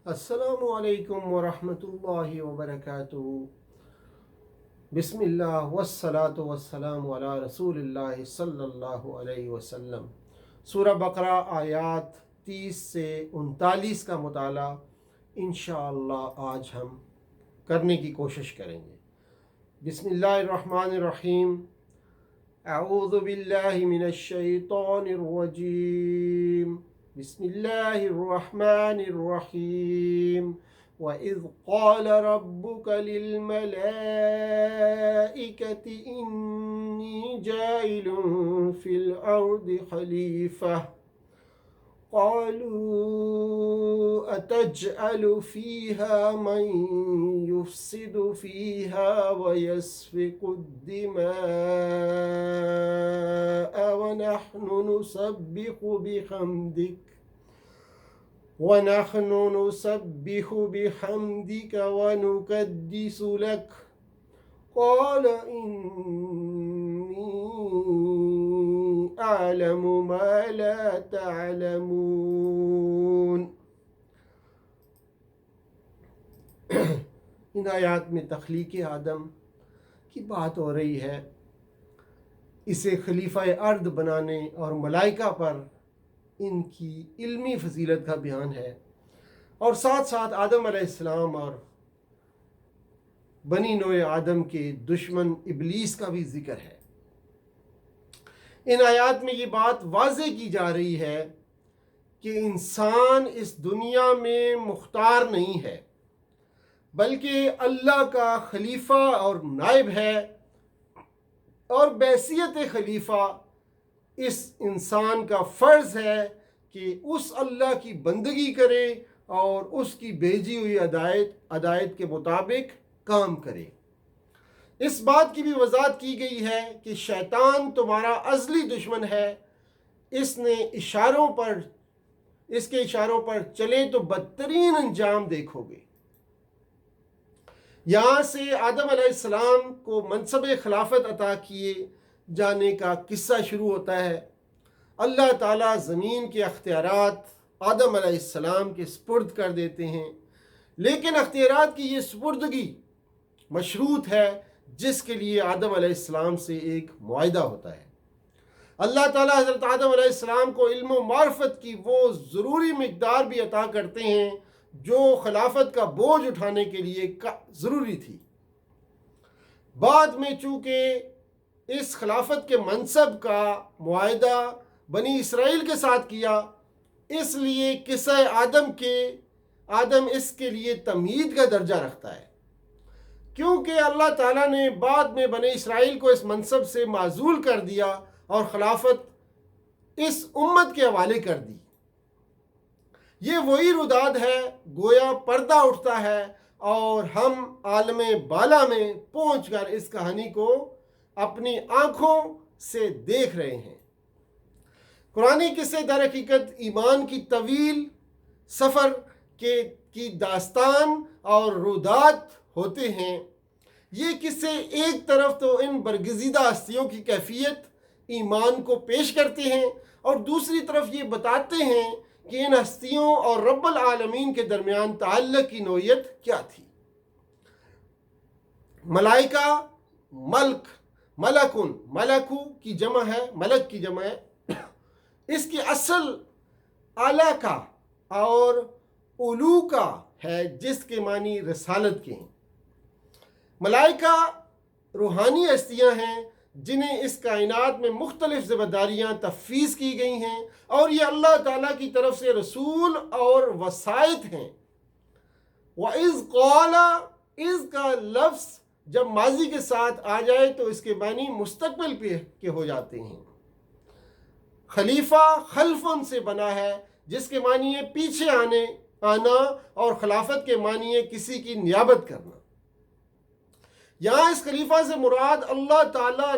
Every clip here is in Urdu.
السلام علیکم ورحمۃ اللہ وبرکاتہ۔ بسم اللہ والصلاة والسلام علی رسول اللہ صلی اللہ علیہ وسلم۔ سورہ بقرہ آیات 30 سے 39 کا مطالعہ انشاءاللہ آج ہم کرنے کی کوشش کریں گے۔ بسم اللہ الرحمن الرحیم۔ اعوذ باللہ من الشیطان الرجیم۔ بسم اللہ الرحمن الرحیم۔ وَإِذْ قَالَ رَبُّكَ لِلْمَلَائِكَةِ إِنِّي جَاعِلٌ فِي الْأَرْضِ خَلِيفَةً قالوا أتجعل فيها من يفسد فيها ويسفك الدماء ونحن نسبح بحمدك ونقدس لك قال إني أعلم ما لا تعلمون۔ ان آیات میں تخلیق آدم کی بات ہو رہی ہے، اسے خلیفہ ارض بنانے اور ملائکہ پر ان کی علمی فضیلت کا بیان ہے، اور ساتھ ساتھ آدم علیہ السلام اور بنی نوع آدم کے دشمن ابلیس کا بھی ذکر ہے۔ ان آیات میں یہ بات واضح کی جا رہی ہے کہ انسان اس دنیا میں مختار نہیں ہے، بلکہ اللہ کا خلیفہ اور نائب ہے، اور بحیثیت خلیفہ اس انسان کا فرض ہے کہ اس اللہ کی بندگی کرے اور اس کی بھیجی ہوئی ہدایت کے مطابق کام کرے۔ اس بات کی بھی وضاحت کی گئی ہے کہ شیطان تمہارا ازلی دشمن ہے، اس کے اشاروں پر چلے تو بدترین انجام دیکھو گے۔ یہاں سے آدم علیہ السلام کو منصب خلافت عطا کیے جانے کا قصہ شروع ہوتا ہے۔ اللہ تعالیٰ زمین کے اختیارات آدم علیہ السلام کے سپرد کر دیتے ہیں، لیکن اختیارات کی یہ سپردگی مشروط ہے جس کے لیے آدم علیہ السلام سے ایک معاہدہ ہوتا ہے۔ اللہ تعالیٰ حضرت آدم علیہ السلام کو علم و معرفت کی وہ ضروری مقدار بھی عطا کرتے ہیں جو خلافت کا بوجھ اٹھانے کے لیے ضروری تھی۔ بعد میں چونکہ اس خلافت کے منصب کا معاہدہ بنی اسرائیل کے ساتھ کیا، اس لیے قصہ آدم اس کے لیے تمہید کا درجہ رکھتا ہے، کیونکہ اللہ تعالیٰ نے بعد میں بنی اسرائیل کو اس منصب سے معزول کر دیا اور خلافت اس امت کے حوالے کر دی۔ یہ وہی رداد ہے، گویا پردہ اٹھتا ہے اور ہم عالم بالا میں پہنچ کر اس کہانی کو اپنی آنکھوں سے دیکھ رہے ہیں۔ قرآنی قصے در حقیقت ایمان کی طویل سفر کی داستان اور رودات ہوتے ہیں۔ یہ قصے ایک طرف تو ان برگزیدہ ہستیوں کی کیفیت ایمان کو پیش کرتے ہیں، اور دوسری طرف یہ بتاتے ہیں کہ ان ہستیوں اور رب العالمین کے درمیان تعلق کی نوعیت کیا تھی۔ ملائکہ، ملکو کی جمع ہے، ملک کی جمع ہے، اس کی اصل اعلیٰ کا اور علو کا ہے، جس کے معنی رسالت کے ہیں۔ ملائکہ روحانی ہستیاں ہیں جنہیں اس کائنات میں مختلف ذمہ داریاں تفویض کی گئی ہیں، اور یہ اللہ تعالیٰ کی طرف سے رسول اور وسائط ہیں۔ وَإِذْ قَالَ، اِذْ کا لفظ جب ماضی کے ساتھ آ جائے تو اس کے معنی مستقبل کے ہو جاتے ہیں۔ خلیفہ خلفن سے بنا ہے، جس کے معنی ہے پیچھے آنا، اور خلافت کے معنی ہے کسی کی نیابت کرنا۔ یہاں اس خلیفہ سے مراد اللہ تعالیٰ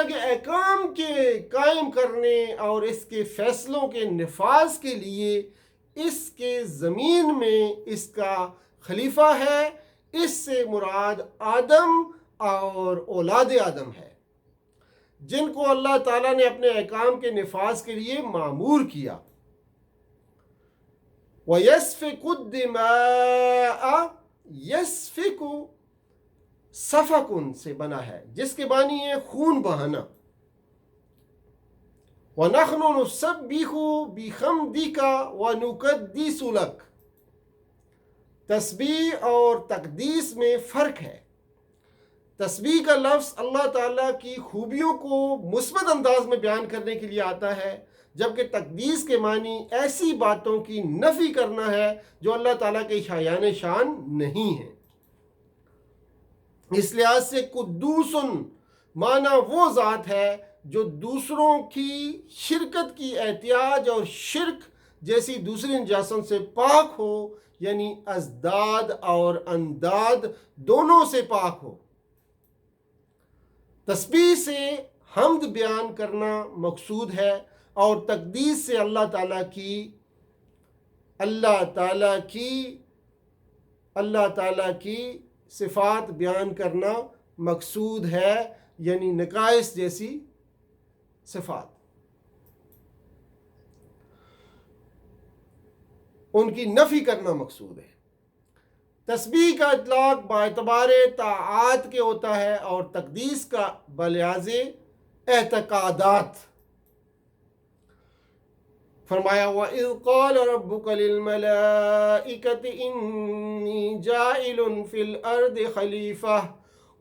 کے احکام کے قائم کرنے اور اس کے فیصلوں کے نفاذ کے لیے اس کے زمین میں اس کا خلیفہ ہے۔ اس سے مراد آدم اور اولاد آدم ہے، جن کو اللہ تعالیٰ نے اپنے احکام کے نفاذ کے لیے مامور کیا۔ وَيَسْفِكُ الدِّمَاءَ، یسفک سفکن سے بنا ہے جس کے معنی ہے خون بہانا. وَنَحْنُ نُسَبِّحُ بِحَمْدِكَ وَنُقَدِّسُ لَكَ. تسبیح اور تقدیس میں فرق ہے. تسبیح کا لفظ اللہ تعالیٰ کی خوبیوں کو مثبت انداز میں بیان کرنے کے لیے آتا ہے، جبکہ تقدیس کے معنی ایسی باتوں کی نفی کرنا ہے جو اللہ تعالیٰ کے شایان شان نہیں ہیں. اس لحاظ سے قدوسن معنی وہ ذات ہے جو دوسروں کی شرکت کی احتیاج اور شرک جیسی دوسری نجاستوں سے پاک ہو، یعنی ازداد اور انداد دونوں سے پاک ہو. تسبیح سے حمد بیان کرنا مقصود ہے اور تقدیس سے اللہ تعالیٰ کی صفات بیان کرنا مقصود ہے، یعنی نقائص جیسی صفات ان کی نفی کرنا مقصود ہے. تسبیح کا اطلاق باعتبار طاعات کے ہوتا ہے اور تقدیس کا بلحاظ اعتقادات. فرمایا وَإِذْ قَالَ رَبُّكَ لِلْمَلَائِكَةِ إِنِّي جَاعِلٌ فِي الْأَرْضِ خَلِيفَةً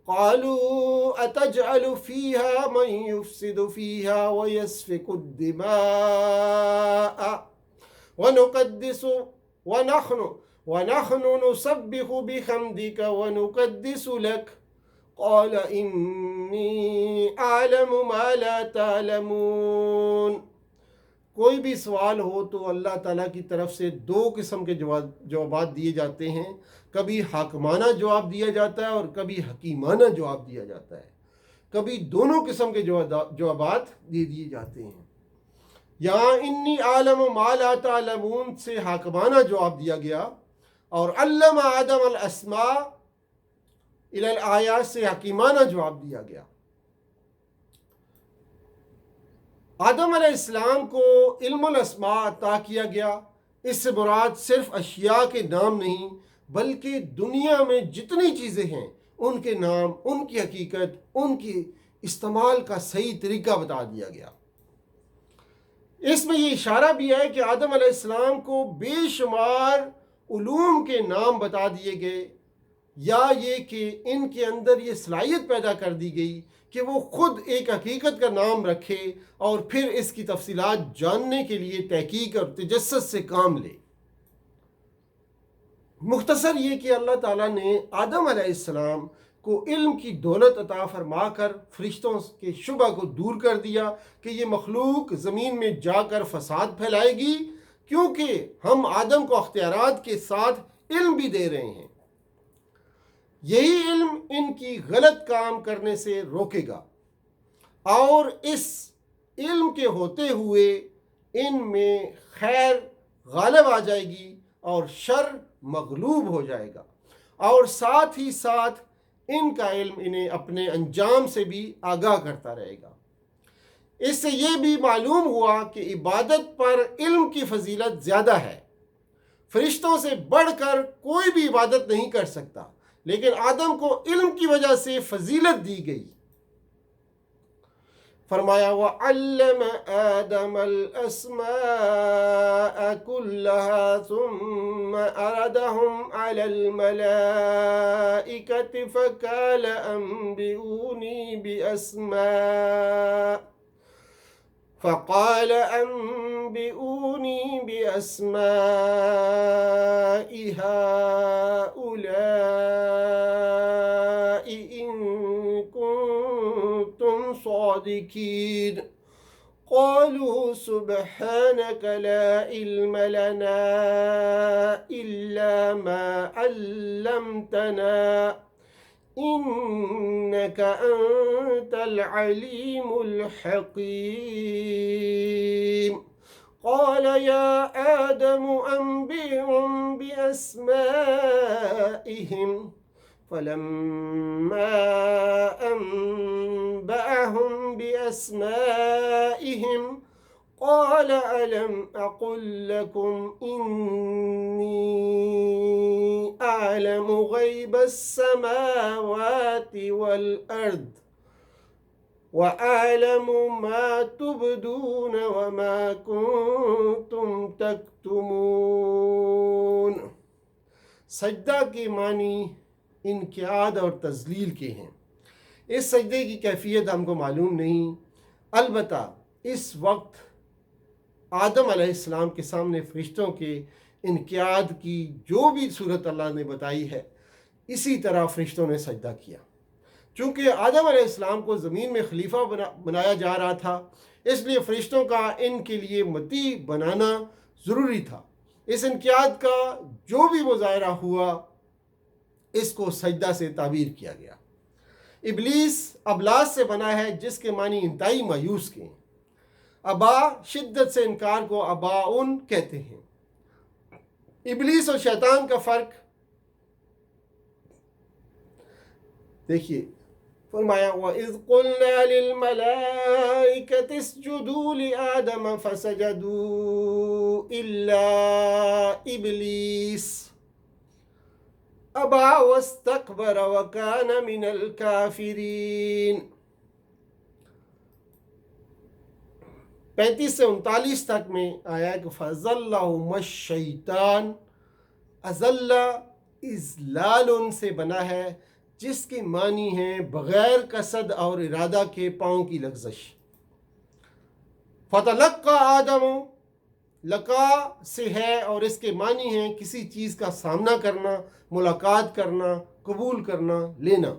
قَالُوا أَتَجْعَلُ فِيهَا مَن يُفْسِدُ فِيهَا وَيَسْفِكُ الدِّمَاءَ وَنَحْنُ نُسَبِّحُ بِحَمْدِكَ وَنُقَدِّسُ لَكَ قَالَ إِنِّي أَعْلَمُ مَا لَا تَعْلَمُونَ. کوئی بھی سوال ہو تو اللہ تعالیٰ کی طرف سے دو قسم کے جوابات دیے جاتے ہیں. کبھی حاکمانہ جواب دیا جاتا ہے اور کبھی حکیمانہ جواب دیا جاتا ہے. کبھی دونوں قسم کے جوابات دے دیے جاتے ہیں. یہاں انی عالم ما لا تعلمون سے حاکمانہ جواب دیا گیا اور علم آدم الاسماء الی الآیات سے حکیمانہ جواب دیا گیا. آدم علیہ السلام کو علم الاسماء عطا کیا گیا. اس سے مراد صرف اشیاء کے نام نہیں بلکہ دنیا میں جتنی چیزیں ہیں ان کے نام، ان کی حقیقت، ان کی استعمال کا صحیح طریقہ بتا دیا گیا. اس میں یہ اشارہ بھی ہے کہ آدم علیہ السلام کو بے شمار علوم کے نام بتا دیے گئے، یا یہ کہ ان کے اندر یہ صلاحیت پیدا کر دی گئی کہ وہ خود ایک حقیقت کا نام رکھے اور پھر اس کی تفصیلات جاننے کے لیے تحقیق اور تجسس سے کام لے. مختصر یہ کہ اللہ تعالیٰ نے آدم علیہ السلام کو علم کی دولت عطا فرما کر فرشتوں کے شبہ کو دور کر دیا کہ یہ مخلوق زمین میں جا کر فساد پھیلائے گی، کیونکہ ہم آدم کو اختیارات کے ساتھ علم بھی دے رہے ہیں. یہی علم ان کی غلط کام کرنے سے روکے گا اور اس علم کے ہوتے ہوئے ان میں خیر غالب آ جائے گی اور شر مغلوب ہو جائے گا، اور ساتھ ہی ساتھ ان کا علم انہیں اپنے انجام سے بھی آگاہ کرتا رہے گا. اس سے یہ بھی معلوم ہوا کہ عبادت پر علم کی فضیلت زیادہ ہے. فرشتوں سے بڑھ کر کوئی بھی عبادت نہیں کر سکتا، لیکن آدم کو علم کی وجہ سے فضیلت دی گئی. فرمایا وَعَلَّمَ آدَمَ الْأَسْمَاءَ كُلَّهَا ثُمَّ أَرَدَهُمْ عَلَى الْمَلَائِكَةِ فَقَالَ أَنْبِئُونِي بِأَسْمَاءِ هَؤُلَاءِ إِن كُنتُمْ صَادِقِينَ. قَالُوا سُبْحَانَكَ لَا عِلْمَ لَنَا إِلَّا مَا عَلَّمْتَنَا إِنَّكَ أَنْتَ الْعَلِيمُ الْحَكِيمُ. قَالَ يَا آدَمُ أَنْبِئْهُمْ بِأَسْمَائِهِمْ. فَلَمَّا أَنْبَأَهُمْ بِأَسْمَائِهِمْ قَالَ أَلَمْ أَقُلْ لَكُمْ إِنِّي غیب السماوات والارض وَأَعْلَمُ مَا تُبْدُونَ وَمَا كُنْتُمْ تَكْتُمُونَ۔ سجدہ کے معنی انقیاد اور تذلیل کے ہیں۔ اس سجدے کی کیفیت ہم کو معلوم نہیں، البتہ اس وقت آدم علیہ السلام کے سامنے فرشتوں کے انقیاد کی جو بھی صورت اللہ نے بتائی ہے، اسی طرح فرشتوں نے سجدہ کیا۔ چونکہ آدم علیہ السلام کو زمین میں خلیفہ بنایا جا رہا تھا، اس لیے فرشتوں کا ان کے لیے مطیع بنانا ضروری تھا۔ اس انقیاد کا جو بھی مظاہرہ ہوا، اس کو سجدہ سے تعبیر کیا گیا۔ ابلیس ابلاس سے بنا ہے، جس کے معنی انتہائی مایوس کے ہیں۔ ابا شدت سے انکار کو اباؤن کہتے ہیں۔ ابلیس اور شیطان کا فرق دیکھیے، فرمایا وَإِذْ قُلْنَا لِلْمَلَائِكَةِ اسْجُدُوا لِآدَمَ فَسَجَدُوا إِلَّا إِبْلِيسَ أَبَى وَاسْتَكْبَرَ وَكَانَ مِنَ الْكَافِرِينَ۔ 35 سے 39 تک میں آیا کہ فَأَزَلَّهُمَا الشَّيْطَانُ، اَزَلَّ اِزْلَالٌ سے بنا ہے، جس کے معنی ہیں بغیر قصد اور ارادہ کے پاؤں کی لغزش۔ فتلقى آدم، لقا سے ہے اور اس کے معنی ہیں کسی چیز کا سامنا کرنا، ملاقات کرنا، قبول کرنا، لینا۔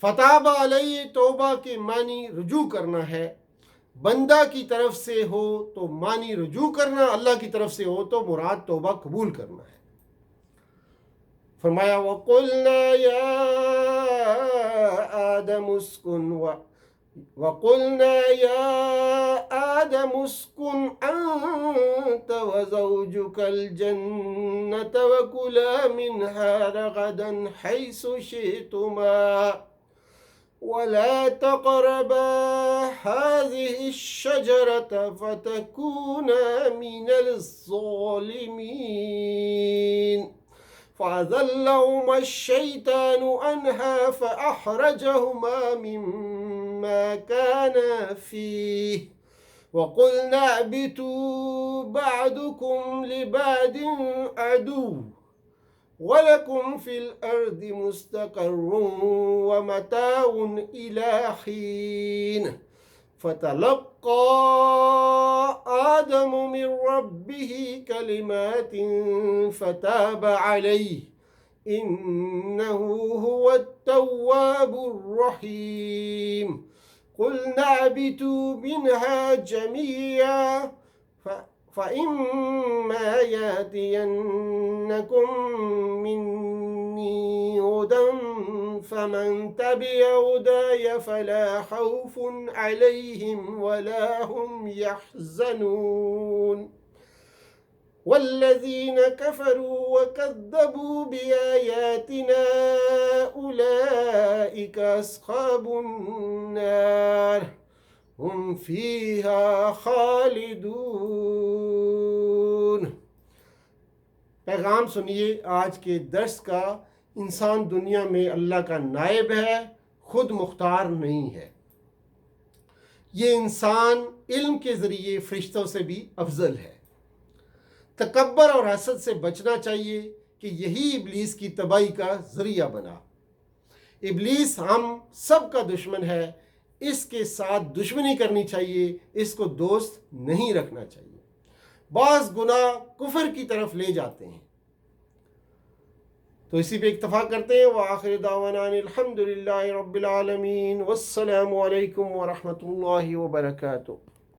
فتاب علیہ، توبہ کے معنی رجوع کرنا ہے۔ بندہ کی طرف سے ہو تو معنی رجوع کرنا، اللہ کی طرف سے ہو تو مراد توبہ قبول کرنا ہے۔ فرمایا وَقُلْنَا يَا آدَمُ اسْكُنْ أَنْتَ وَزَوْجُكَ الْجَنَّةَ وَكُلَا مِنْهَا رَغَدًا حَيْثُ شِئْتُمَا وَلَا تَقْرَبَا هَذِهِ الشَّجَرَةَ فَتَكُونَا مِنَ الظَّالِمِينَ۔ فَأَزَلَّهُمَا الشَّيْطَانُ عَنْهَا فَأَخْرَجَهُمَا مِمَّا كَانَا فِيهِ وَقُلْنَا اهْبِطُوا بَعْضُكُمْ لِبَعْضٍ عَدُوٌّ وَلَكُمْ فِي الْأَرْضِ مُسْتَقَرٌّ وَمَتَاعٌ إِلَىٰ حِينٍ۔ فَتَلَقَّى آدَمُ مِنْ رَبِّهِ كَلِمَاتٍ فَتَابَ عَلَيْهِ إِنَّهُ هُوَ التَّوَّابُ الرَّحِيمُ۔ قُلْنَا اهْبِطُوا مِنْهَا جَمِيعًا فَإِمَّا يَأْتِيَنَّكُم مِّنِّي هُدًى فَمَن تَبِعَ هُدَايَ فَلَا خَوْفٌ عَلَيْهِمْ وَلَا هُمْ يَحْزَنُونَ۔ وَالَّذِينَ كَفَرُوا وَكَذَّبُوا بِآيَاتِنَا أُولَئِكَ أَصْحَابُ النَّارِ هُمْ فِيهَا خَالِدُونَ۔ پیغام سنیے آج کے درس کا۔ انسان دنیا میں اللہ کا نائب ہے، خود مختار نہیں ہے۔ یہ انسان علم کے ذریعے فرشتوں سے بھی افضل ہے۔ تکبر اور حسد سے بچنا چاہیے کہ یہی ابلیس کی تباہی کا ذریعہ بنا۔ ابلیس ہم سب کا دشمن ہے، اس کے ساتھ دشمنی کرنی چاہیے، اس کو دوست نہیں رکھنا چاہیے۔ بعض گناہ کفر کی طرف لے جاتے ہیں۔ تو اسی پہ اکتفا کرتے ہیں۔ وآخر دعوانا الحمد للہ رب العالمین، والسلام علیکم ورحمۃ اللہ وبرکاتہ۔